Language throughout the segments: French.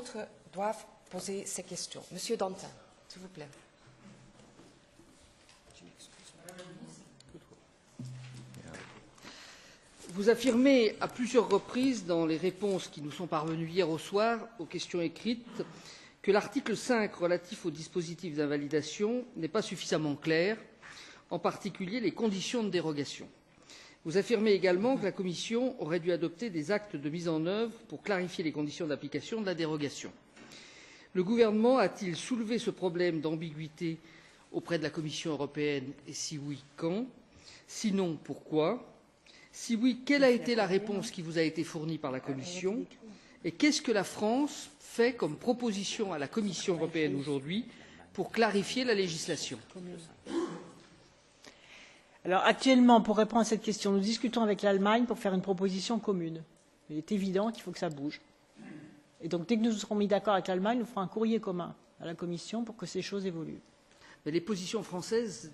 autres doivent poser ces questions. Monsieur Dantin, s'il vous plaît. Vous affirmez à plusieurs reprises dans les réponses qui nous sont parvenues hier au soir aux questions écrites que l'article 5 relatif au dispositif d'invalidation n'est pas suffisamment clair, en particulier les conditions de dérogation. Vous affirmez également que la Commission aurait dû adopter des actes de mise en œuvre pour clarifier les conditions d'application de la dérogation. Le gouvernement a-t-il soulevé ce problème d'ambiguïté auprès de la Commission européenne et si oui, quand? Sinon, pourquoi? Si oui, quelle a été la réponse qui vous a été fournie par la Commission? Et qu'est-ce que la France fait comme proposition à la Commission européenne aujourd'hui pour clarifier la législation? Alors actuellement, pour répondre à cette question, nous discutons avec l'Allemagne pour faire une proposition commune. Il est évident qu'il faut que ça bouge. Et donc dès que nous serons mis d'accord avec l'Allemagne, nous ferons un courrier commun à la Commission pour que ces choses évoluent. Mais les positions françaises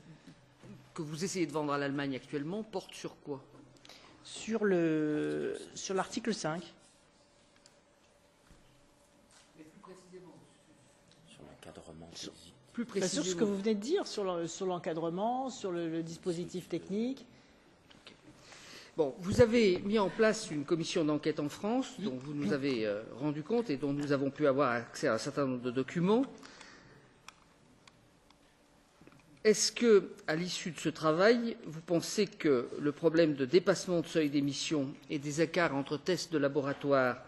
que vous essayez de vendre à l'Allemagne actuellement portent sur quoi? Sur l'article 5. Mais plus précisément. Sur l'encadrement. Plus précisément. Sur ce que vous venez de dire, sur l'encadrement, sur le dispositif technique. Bon, vous avez mis en place une commission d'enquête en France, dont vous nous avez rendu compte et dont nous avons pu avoir accès à un certain nombre de documents. Est-ce que, à l'issue de ce travail, vous pensez que le problème de dépassement de seuil d'émission et des écarts entre tests de laboratoire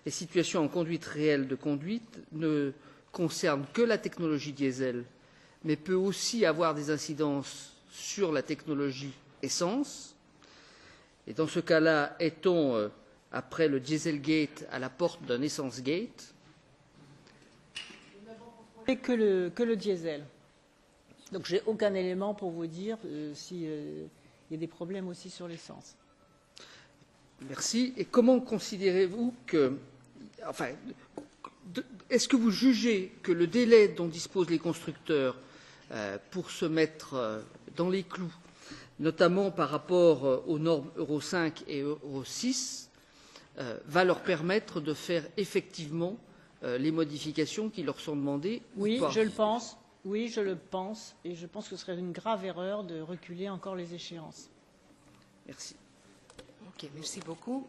et situations en conduite réelle de conduite ne concerne que la technologie diesel, mais peut aussi avoir des incidences sur la technologie essence? Et dans ce cas-là, est-on, après le Dieselgate, à la porte d'un Essence-gate? Et que le diesel. Donc je n'ai aucun élément pour vous dire s'il y a des problèmes aussi sur l'essence. Merci. Et comment considérez-vous que... Enfin, est-ce que vous jugez que le délai dont disposent les constructeurs pour se mettre dans les clous, notamment par rapport aux normes Euro 5 et Euro 6, va leur permettre de faire effectivement les modifications qui leur sont demandées? Oui, ou pas? je le pense. Oui, je le pense. Et je pense que ce serait une grave erreur de reculer encore les échéances. Merci. Ok, merci beaucoup.